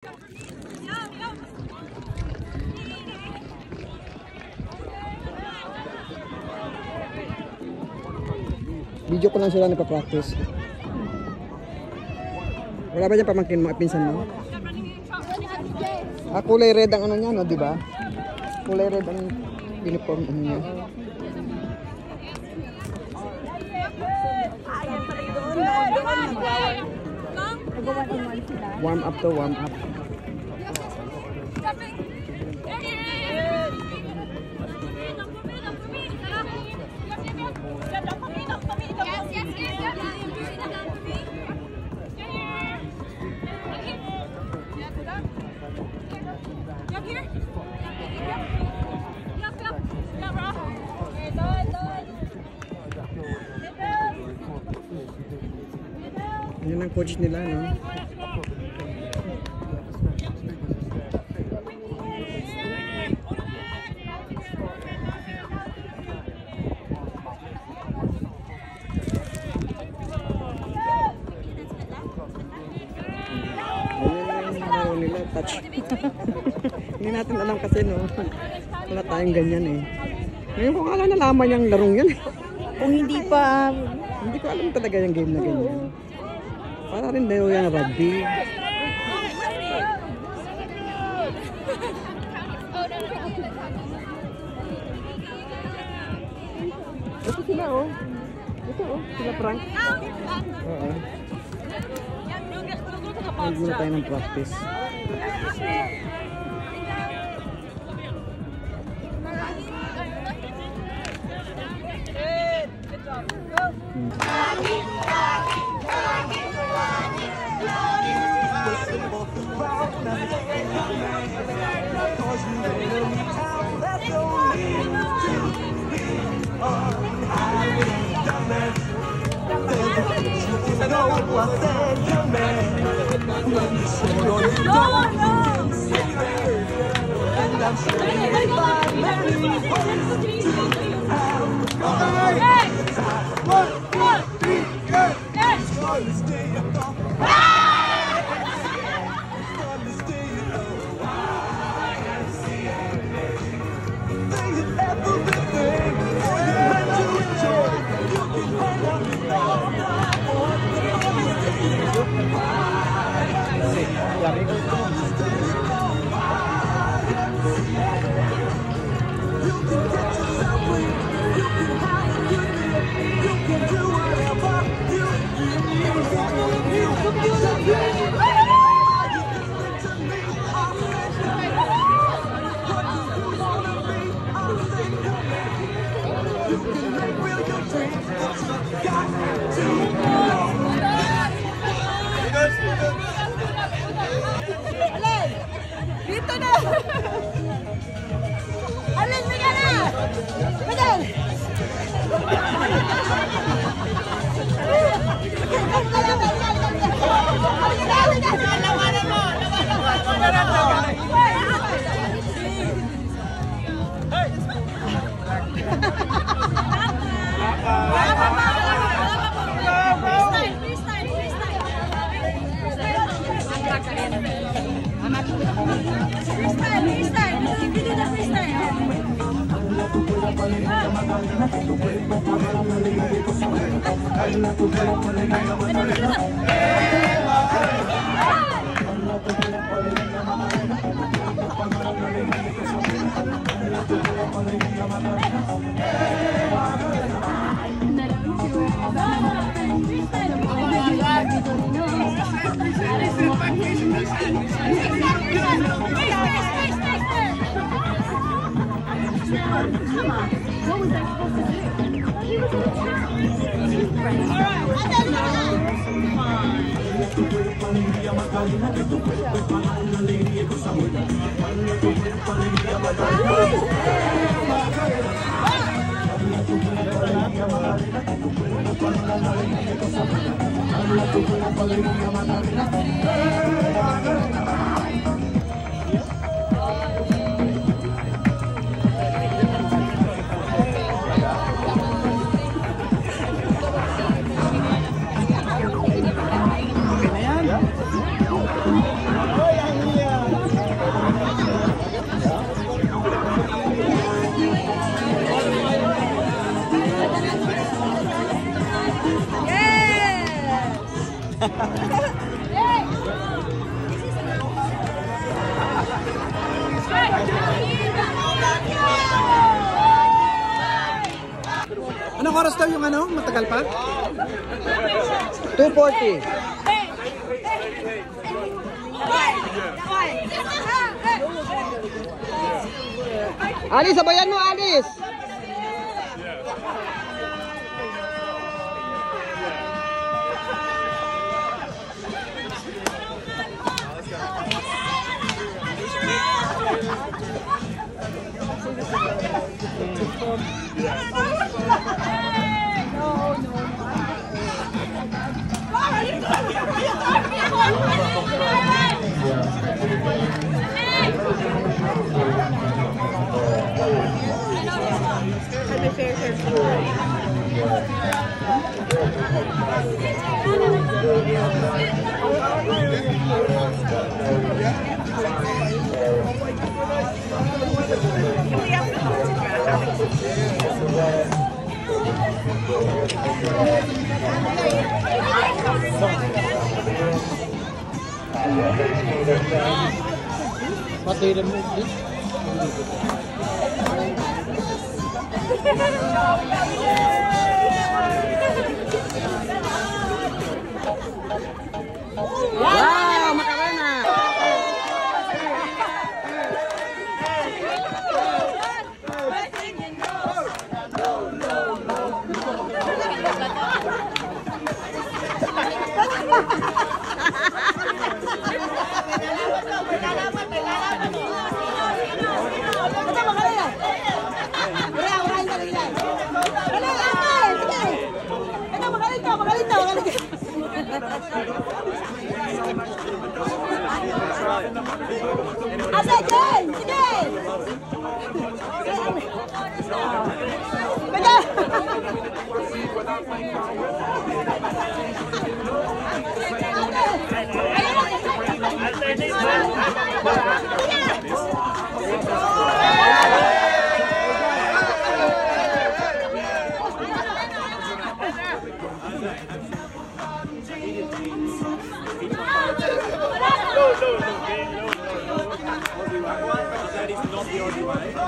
Video ko lang sila nagpa-practice. Wala ba dyan pamangkin mo, pinsan mo? Ah, kulay red ang ano niya, no, di ba? Kulay red ang uniform ano niya. Warm up to warm up. Yan ang coach nila, no? Nila touch. Hindi natin alam kasi, no? Wala tayong ganyan eh. Ngayon ko kala nalaman yung larong yan. Kung hindi pa, hindi ko alam talaga yung game na ganyan. Para rin daw yung rugby. Ito sila, oh. Ito, oh. Sila prank. Oo. Nagmula tayo ng practice. dito na! Alin, bigyan na! Bigyan! oras daw yung ano? Matagal pa? 2:40. Alice, sabayan mo, Alice! Patay na mo. Wow, Macarena! Asa, Jen! Sige! Pwede!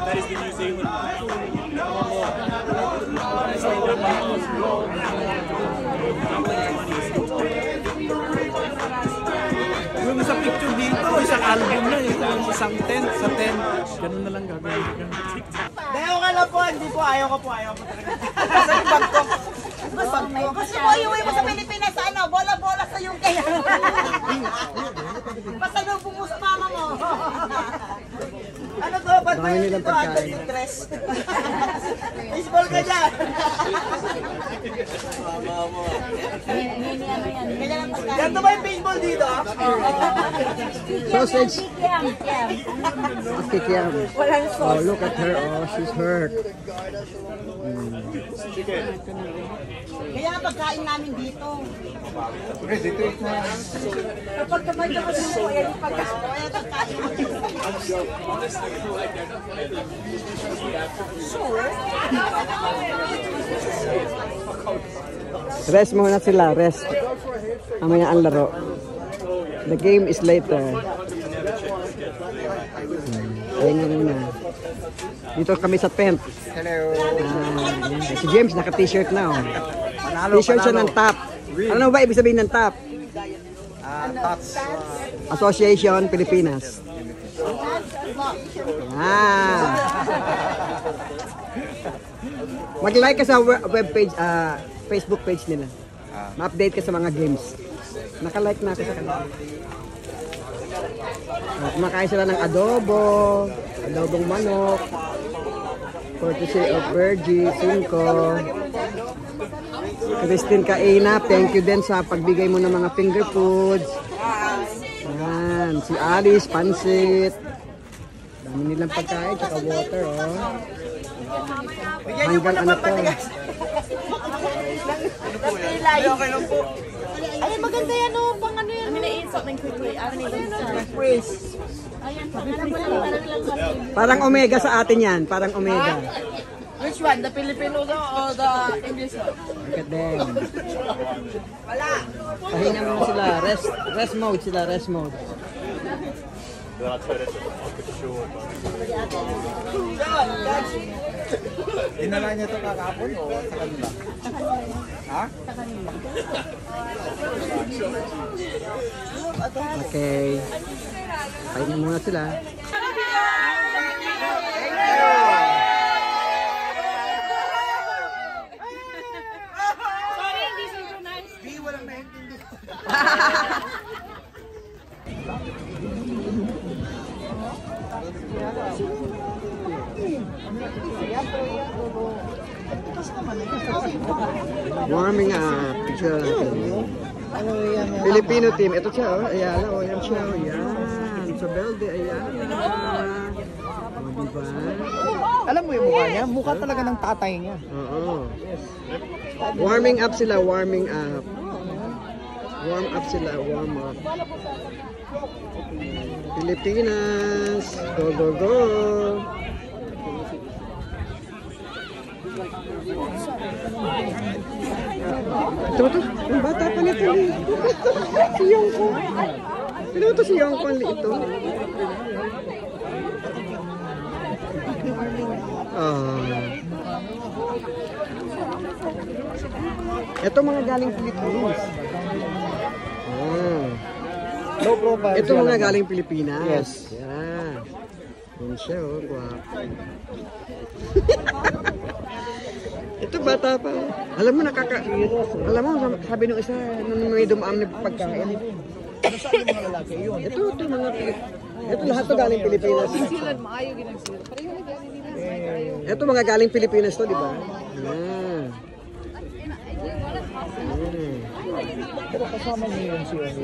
That is the New Zealand Yung sa picture dito, isang album na isang tent sa tent. Ganun na lang gagawin. Deo ka na po, hindi po, ayaw ko talaga. Kasi yung bag ko. Gusto mo iuwi mo sa Pilipinas, ano, bola-bola sa UK. Basta nung pumus mama mo. Ano to, ba't Dami nilang dito agad pagkain. yung dress? Baseball ka dyan. Yan to ba yung baseball dito? Sausage. Kikiam. Kikiam. Walang Oh, look at her. Oh, she's hurt. Kaya nga pagkain namin dito. Kapag kamay ka pa dito, yan yung pagkain. Kaya pagkain Rest muna sila, rest. Mamaya ang laro. The game is later. Ayun na muna. Dito kami sa tent. Hello. Si James naka-t-shirt na. Oh. T-shirt siya ng TAP. Ano ba ibig sabihin ng TAP? Tots. Association Pilipinas. Mag-like ka sa web page, Facebook page nila. Ma-update ka sa mga games. Naka-like na ako sa kanila. Kumakain sila ng adobong manok, courtesy of Virgie, 5. Christine Kaina, thank you din sa pagbigay mo ng mga finger foods. Yan, si Alice, pansit. Dami nilang pagkain, tsaka water, oh. Hanggang ano to. Ay, maganda yan o. Pang ano yan. Insert ng quickly. Parang omega sa atin yan, parang omega. Which one? The Filipino or the English one? Look at them. Pahinga muna sila, rest mode sila, rest mode. Then I try to fuck it short. Dinala niya ito kakapon o sa kanila? Ha? Okay. Kainin muna sila. Warming up. Picture natin. Filipino team. Ito siya, oh. Ayala, oh. Yan siya, oh. Yan. Sa Belde, ayan. Oh, diba? Alam mo yung mukha niya? Mukha talaga ng tatay niya. Oo. Warming up sila, warming up. Warm up sila, warm up. Pilipinas. Go, go, go. Ito. Yung bata pa nito. Si Yongko. Sino ito si Yongko? Ang liit ito. Ito mga galing Pilipinas. Low profile. Ito mga galing Pilipinas. Yes. Yan. Yan siya, oh. Guwapo. Ito bata pa. Alam mo alam mo sabi nung isa nung may dumaan na pagkain. Ano saan yung mga lalaki yun? Ito mga ito lahat to galing Pilipinas. Ito mga galing Pilipinas to, di ba? Pero kasama niyo yun siya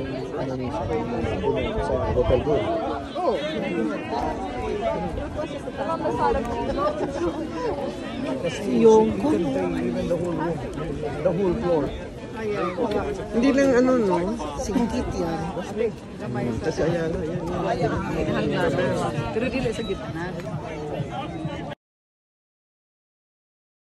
sa hotel ko. Oo. Kasi yung even the whole room, the whole floor. Hindi lang ano, no? Singgit yan. Kasi ayan, ayan. Pero dili sa gitna.